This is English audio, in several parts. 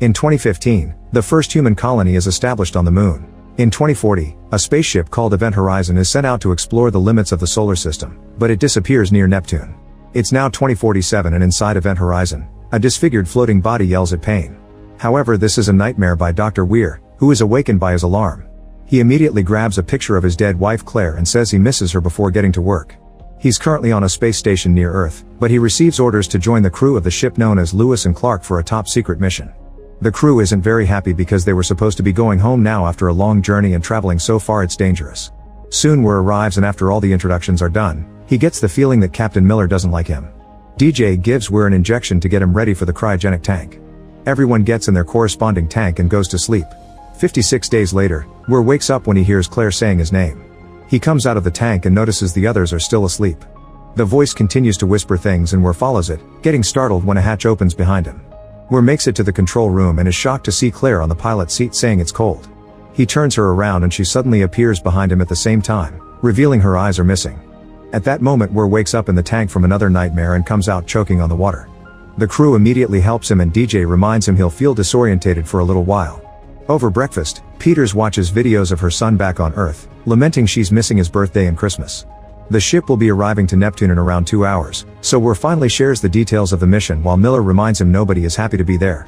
In 2015, the first human colony is established on the Moon. In 2040, a spaceship called Event Horizon is sent out to explore the limits of the solar system, but it disappears near Neptune. It's now 2047 and inside Event Horizon, a disfigured floating body yells at pain. However, this is a nightmare by Dr. Weir, who is awakened by his alarm. He immediately grabs a picture of his dead wife Claire and says he misses her before getting to work. He's currently on a space station near Earth, but he receives orders to join the crew of the ship known as Lewis and Clark for a top-secret mission. The crew isn't very happy because they were supposed to be going home now after a long journey and traveling so far it's dangerous. Soon Weir arrives and after all the introductions are done, he gets the feeling that Captain Miller doesn't like him. DJ gives Weir an injection to get him ready for the cryogenic tank. Everyone gets in their corresponding tank and goes to sleep. 56 days later, Weir wakes up when he hears Claire saying his name. He comes out of the tank and notices the others are still asleep. The voice continues to whisper things and Weir follows it, getting startled when a hatch opens behind him. Weir makes it to the control room and is shocked to see Claire on the pilot seat saying it's cold. He turns her around and she suddenly appears behind him at the same time, revealing her eyes are missing. At that moment Weir wakes up in the tank from another nightmare and comes out choking on the water. The crew immediately helps him and DJ reminds him he'll feel disorientated for a little while. Over breakfast, Peters watches videos of her son back on Earth, lamenting she's missing his birthday and Christmas. The ship will be arriving to Neptune in around 2 hours, so Weir finally shares the details of the mission while Miller reminds him nobody is happy to be there.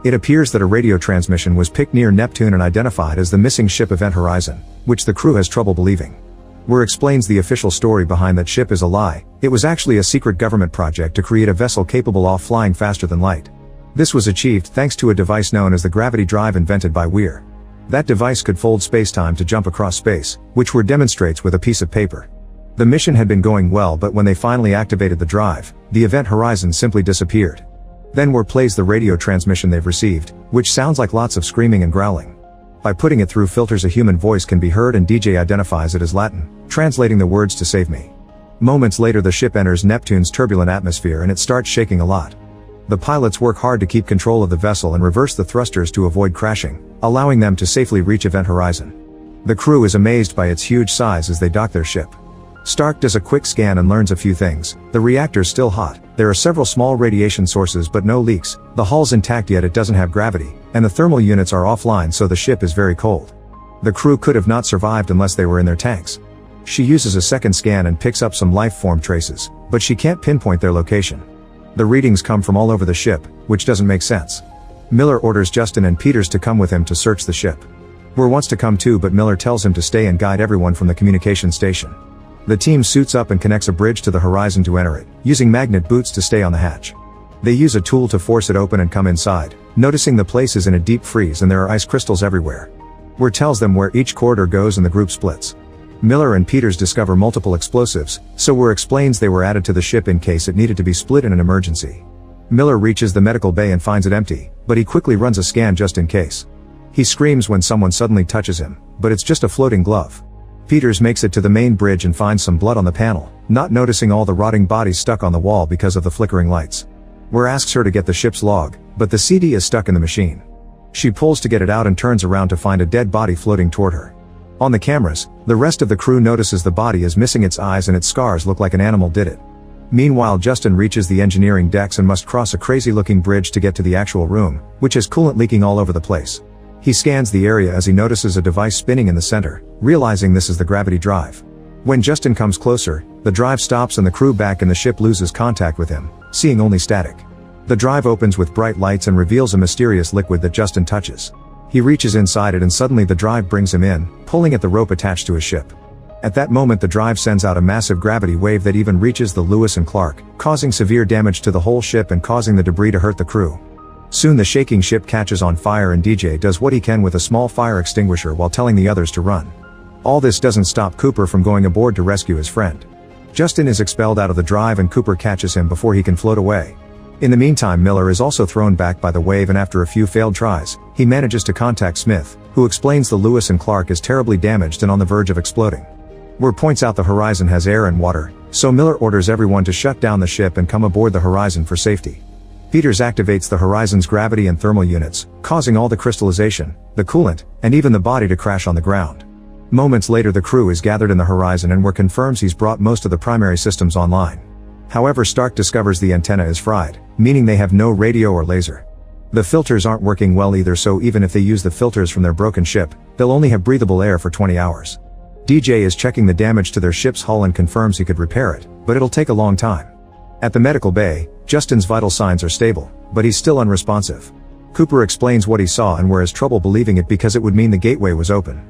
It appears that a radio transmission was picked near Neptune and identified as the missing ship Event Horizon, which the crew has trouble believing. Weir explains the official story behind that ship is a lie. It was actually a secret government project to create a vessel capable of flying faster than light. This was achieved thanks to a device known as the gravity drive invented by Weir. That device could fold space-time to jump across space, which Weir demonstrates with a piece of paper. The mission had been going well, but when they finally activated the drive, the Event Horizon simply disappeared. Then Weir plays the radio transmission they've received, which sounds like lots of screaming and growling. By putting it through filters a human voice can be heard and DJ identifies it as Latin, translating the words to save me. Moments later the ship enters Neptune's turbulent atmosphere and it starts shaking a lot. The pilots work hard to keep control of the vessel and reverse the thrusters to avoid crashing, allowing them to safely reach Event Horizon. The crew is amazed by its huge size as they dock their ship. Stark does a quick scan and learns a few things. The reactor's still hot, there are several small radiation sources but no leaks, the hull's intact yet it doesn't have gravity, and the thermal units are offline so the ship is very cold. The crew could have not survived unless they were in their tanks. She uses a second scan and picks up some life form traces, but she can't pinpoint their location. The readings come from all over the ship, which doesn't make sense. Miller orders Justin and Peters to come with him to search the ship. Weir wants to come too but Miller tells him to stay and guide everyone from the communication station. The team suits up and connects a bridge to the horizon to enter it, using magnet boots to stay on the hatch. They use a tool to force it open and come inside, noticing the place is in a deep freeze and there are ice crystals everywhere. Weir tells them where each corridor goes and the group splits. Miller and Peters discover multiple explosives, so Weir explains they were added to the ship in case it needed to be split in an emergency. Miller reaches the medical bay and finds it empty, but he quickly runs a scan just in case. He screams when someone suddenly touches him, but it's just a floating glove. Peters makes it to the main bridge and finds some blood on the panel, not noticing all the rotting bodies stuck on the wall because of the flickering lights. Weir asks her to get the ship's log, but the CD is stuck in the machine. She pulls to get it out and turns around to find a dead body floating toward her. On the cameras, the rest of the crew notices the body is missing its eyes and its scars look like an animal did it. Meanwhile Justin reaches the engineering decks and must cross a crazy-looking bridge to get to the actual room, which has coolant leaking all over the place. He scans the area as he notices a device spinning in the center, realizing this is the gravity drive. When Justin comes closer, the drive stops and the crew back in the ship loses contact with him, seeing only static. The drive opens with bright lights and reveals a mysterious liquid that Justin touches. He reaches inside it and suddenly the drive brings him in, pulling at the rope attached to his ship. At that moment the drive sends out a massive gravity wave that even reaches the Lewis and Clark, causing severe damage to the whole ship and causing the debris to hurt the crew. Soon the shaking ship catches on fire and DJ does what he can with a small fire extinguisher while telling the others to run. All this doesn't stop Cooper from going aboard to rescue his friend. Justin is expelled out of the drive and Cooper catches him before he can float away. In the meantime Miller is also thrown back by the wave and after a few failed tries, he manages to contact Smith, who explains the Lewis and Clark is terribly damaged and on the verge of exploding. Weir points out the Horizon has air and water, so Miller orders everyone to shut down the ship and come aboard the Horizon for safety. Peters activates the Horizon's gravity and thermal units, causing all the crystallization, the coolant, and even the body to crash on the ground. Moments later the crew is gathered in the Horizon and Weir confirms he's brought most of the primary systems online. However, Stark discovers the antenna is fried, meaning they have no radio or laser. The filters aren't working well either, so even if they use the filters from their broken ship, they'll only have breathable air for 20 hours. DJ is checking the damage to their ship's hull and confirms he could repair it, but it'll take a long time. At the medical bay, Justin's vital signs are stable, but he's still unresponsive. Cooper explains what he saw and we're has trouble believing it because it would mean the gateway was open.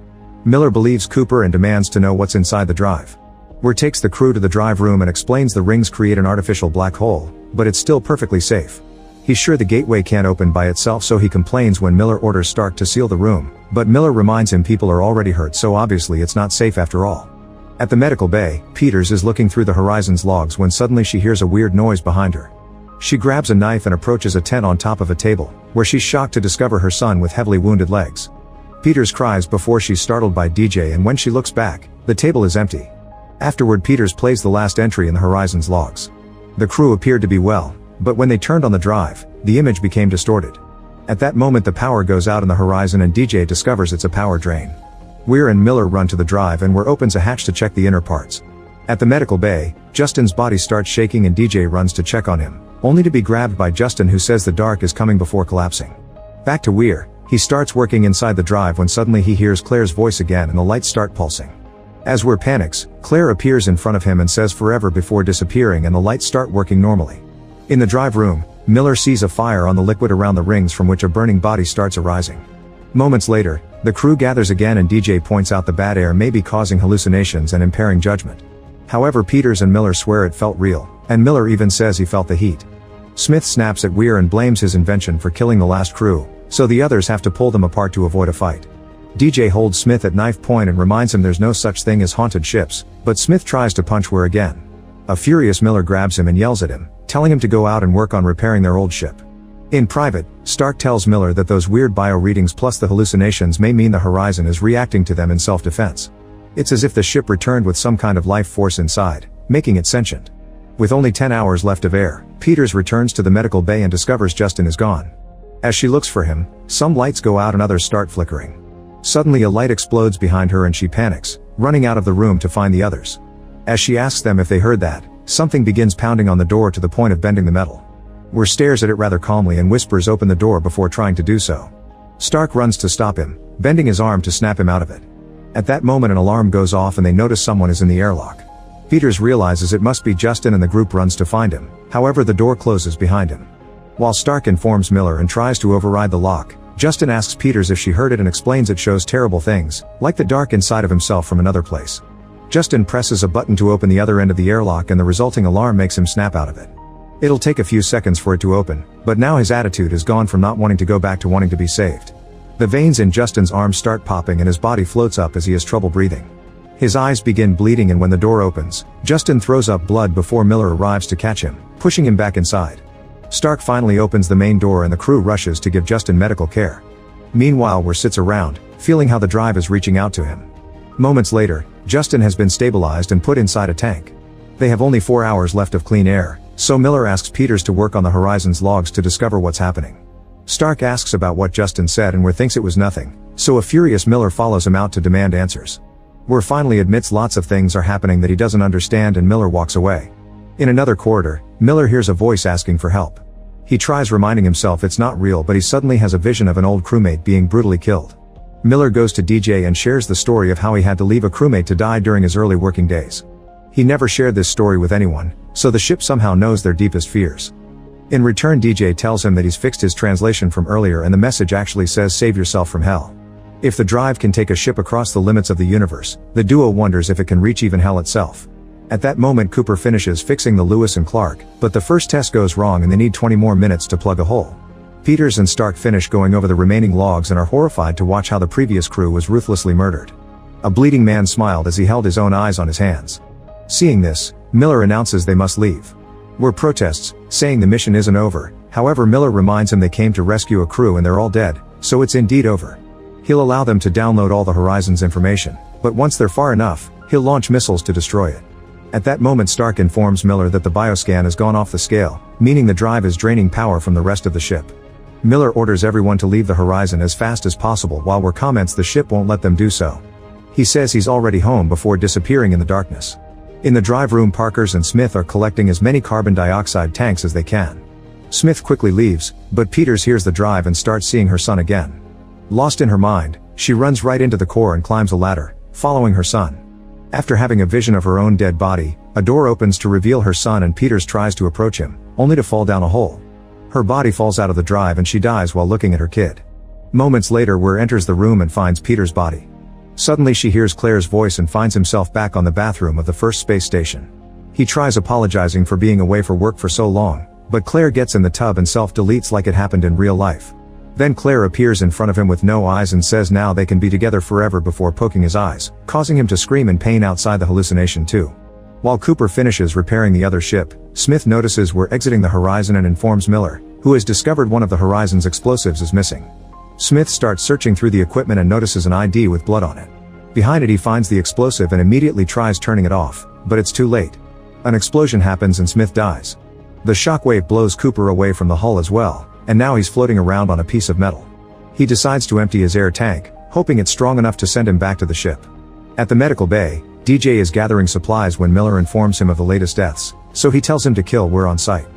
Miller believes Cooper and demands to know what's inside the drive. Weir takes the crew to the drive room and explains the rings create an artificial black hole, but it's still perfectly safe. He's sure the gateway can't open by itself, so he complains when Miller orders Stark to seal the room, but Miller reminds him people are already hurt, so obviously it's not safe after all. At the medical bay, Peters is looking through the Horizon's logs when suddenly she hears a weird noise behind her. She grabs a knife and approaches a tent on top of a table, where she's shocked to discover her son with heavily wounded legs. Peters cries before she's startled by DJ, and when she looks back, the table is empty. Afterward, Peters plays the last entry in the Horizon's logs. The crew appeared to be well, but when they turned on the drive, the image became distorted. At that moment the power goes out in the Horizon and DJ discovers it's a power drain. Weir and Miller run to the drive and Weir opens a hatch to check the inner parts. At the medical bay, Justin's body starts shaking and DJ runs to check on him, only to be grabbed by Justin, who says the dark is coming before collapsing. Back to Weir, he starts working inside the drive when suddenly he hears Claire's voice again and the lights start pulsing. As Weir panics, Claire appears in front of him and says forever before disappearing, and the lights start working normally. In the drive room, Miller sees a fire on the liquid around the rings from which a burning body starts arising. Moments later, the crew gathers again and DJ points out the bad air may be causing hallucinations and impairing judgment. However, Peters and Miller swear it felt real, and Miller even says he felt the heat. Smith snaps at Weir and blames his invention for killing the last crew, so the others have to pull them apart to avoid a fight. DJ holds Smith at knife point and reminds him there's no such thing as haunted ships, but Smith tries to punch Weir again. A furious Miller grabs him and yells at him, telling him to go out and work on repairing their old ship. In private, Stark tells Miller that those weird bio readings plus the hallucinations may mean the Horizon is reacting to them in self-defense. It's as if the ship returned with some kind of life force inside, making it sentient. With only 10 hours left of air, Peters returns to the medical bay and discovers Justin is gone. As she looks for him, some lights go out and others start flickering. Suddenly a light explodes behind her and she panics, running out of the room to find the others. As she asks them if they heard that, something begins pounding on the door to the point of bending the metal. Weir stares at it rather calmly and whispers open the door before trying to do so. Stark runs to stop him, bending his arm to snap him out of it. At that moment an alarm goes off and they notice someone is in the airlock. Peters realizes it must be Justin and the group runs to find him, however the door closes behind him. While Stark informs Miller and tries to override the lock, Justin asks Peters if she heard it and explains it shows terrible things, like the dark inside of himself from another place. Justin presses a button to open the other end of the airlock and the resulting alarm makes him snap out of it. It'll take a few seconds for it to open, but now his attitude has gone from not wanting to go back to wanting to be saved. The veins in Justin's arms start popping and his body floats up as he has trouble breathing. His eyes begin bleeding and when the door opens, Justin throws up blood before Miller arrives to catch him, pushing him back inside. Stark finally opens the main door and the crew rushes to give Justin medical care. Meanwhile, Weir sits around, feeling how the drive is reaching out to him. Moments later, Justin has been stabilized and put inside a tank. They have only 4 hours left of clean air, so Miller asks Peters to work on the Horizon's logs to discover what's happening. Stark asks about what Justin said and Weir thinks it was nothing, so a furious Miller follows him out to demand answers. Weir finally admits lots of things are happening that he doesn't understand and Miller walks away. In another corridor, Miller hears a voice asking for help. He tries reminding himself it's not real, but he suddenly has a vision of an old crewmate being brutally killed. Miller goes to DJ and shares the story of how he had to leave a crewmate to die during his early working days. He never shared this story with anyone, so the ship somehow knows their deepest fears. In return, DJ tells him that he's fixed his translation from earlier and the message actually says save yourself from hell. If the drive can take a ship across the limits of the universe, the duo wonders if it can reach even hell itself. At that moment Cooper finishes fixing the Lewis and Clark, but the first test goes wrong and they need 20 more minutes to plug a hole. Peters and Stark finish going over the remaining logs and are horrified to watch how the previous crew was ruthlessly murdered. A bleeding man smiled as he held his own eyes on his hands. Seeing this, Miller announces they must leave. Weir protests, saying the mission isn't over, however Miller reminds him they came to rescue a crew and they're all dead, so it's indeed over. He'll allow them to download all the Horizon's information, but once they're far enough, he'll launch missiles to destroy it. At that moment Stark informs Miller that the bioscan has gone off the scale, meaning the drive is draining power from the rest of the ship. Miller orders everyone to leave the Horizon as fast as possible while Weir comments the ship won't let them do so. He says he's already home before disappearing in the darkness. In the drive room, Parkers and Smith are collecting as many carbon dioxide tanks as they can. Smith quickly leaves, but Peters hears the drive and starts seeing her son again. Lost in her mind, she runs right into the core and climbs a ladder, following her son. After having a vision of her own dead body, a door opens to reveal her son and Peters tries to approach him, only to fall down a hole. Her body falls out of the drive and she dies while looking at her kid. Moments later, Weir enters the room and finds Peters' body. Suddenly she hears Claire's voice and finds himself back on the bathroom of the first space station. He tries apologizing for being away for work for so long, but Claire gets in the tub and self-deletes like it happened in real life. Then Claire appears in front of him with no eyes and says now they can be together forever before poking his eyes, causing him to scream in pain outside the hallucination too. While Cooper finishes repairing the other ship, Smith notices we're exiting the Horizon and informs Miller, who has discovered one of the Horizon's explosives is missing. Smith starts searching through the equipment and notices an ID with blood on it. Behind it he finds the explosive and immediately tries turning it off, but it's too late. An explosion happens and Smith dies. The shockwave blows Cooper away from the hull as well, and now he's floating around on a piece of metal. He decides to empty his air tank, hoping it's strong enough to send him back to the ship. At the medical bay, DJ is gathering supplies when Miller informs him of the latest deaths, so he tells him to kill Weir on sight.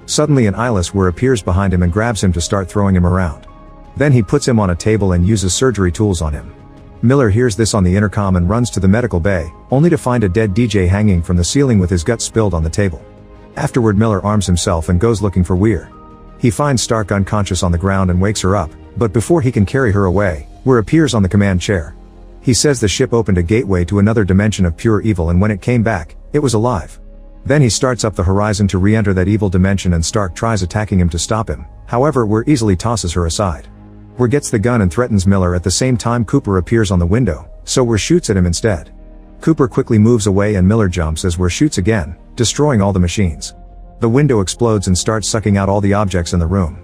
Suddenly an eyeless Weir appears behind him and grabs him to start throwing him around. Then he puts him on a table and uses surgery tools on him. Miller hears this on the intercom and runs to the medical bay, only to find a dead DJ hanging from the ceiling with his guts spilled on the table. Afterward Miller arms himself and goes looking for Weir. He finds Stark unconscious on the ground and wakes her up, but before he can carry her away, Weir appears on the command chair. He says the ship opened a gateway to another dimension of pure evil and when it came back, it was alive. Then he starts up the Horizon to re-enter that evil dimension and Stark tries attacking him to stop him, however Weir easily tosses her aside. Weir gets the gun and threatens Miller at the same time Cooper appears on the window, so Weir shoots at him instead. Cooper quickly moves away and Miller jumps as Weir shoots again, destroying all the machines. The window explodes and starts sucking out all the objects in the room.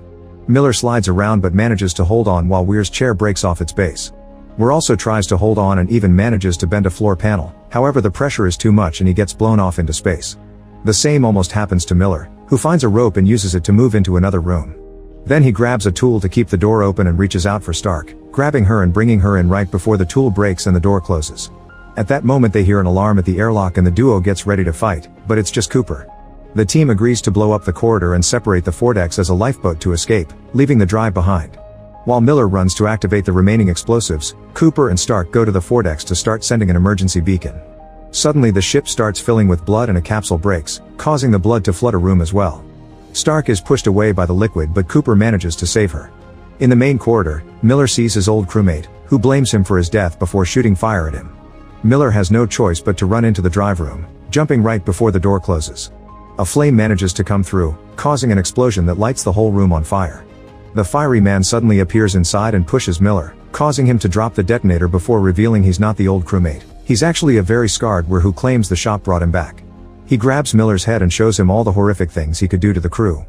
Miller slides around but manages to hold on while Weir's chair breaks off its base. Weir also tries to hold on and even manages to bend a floor panel, however the pressure is too much and he gets blown off into space. The same almost happens to Miller, who finds a rope and uses it to move into another room. Then he grabs a tool to keep the door open and reaches out for Stark, grabbing her and bringing her in right before the tool breaks and the door closes. At that moment they hear an alarm at the airlock and the duo gets ready to fight, but it's just Cooper. The team agrees to blow up the corridor and separate the foredecks as a lifeboat to escape, leaving the drive behind. While Miller runs to activate the remaining explosives, Cooper and Stark go to the foredecks to start sending an emergency beacon. Suddenly the ship starts filling with blood and a capsule breaks, causing the blood to flood a room as well. Stark is pushed away by the liquid but Cooper manages to save her. In the main corridor, Miller sees his old crewmate, who blames him for his death before shooting fire at him. Miller has no choice but to run into the drive room, jumping right before the door closes. A flame manages to come through, causing an explosion that lights the whole room on fire. The fiery man suddenly appears inside and pushes Miller, causing him to drop the detonator before revealing he's not the old crewmate. He's actually a very scarred Weir who claims the shop brought him back. He grabs Miller's head and shows him all the horrific things he could do to the crew.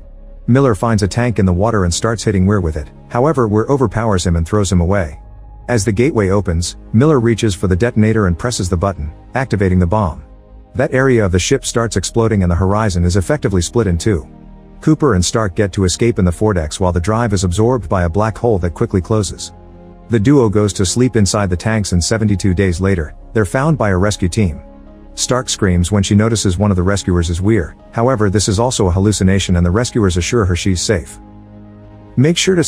Miller finds a tank in the water and starts hitting Weir with it, however Weir overpowers him and throws him away. As the gateway opens, Miller reaches for the detonator and presses the button, activating the bomb. That area of the ship starts exploding and the Horizon is effectively split in two. Cooper and Stark get to escape in the foredecks while the drive is absorbed by a black hole that quickly closes. The duo goes to sleep inside the tanks and 72 days later, they're found by a rescue team. Stark screams when she notices one of the rescuers is Weir, however this is also a hallucination and the rescuers assure her she's safe. Make sure to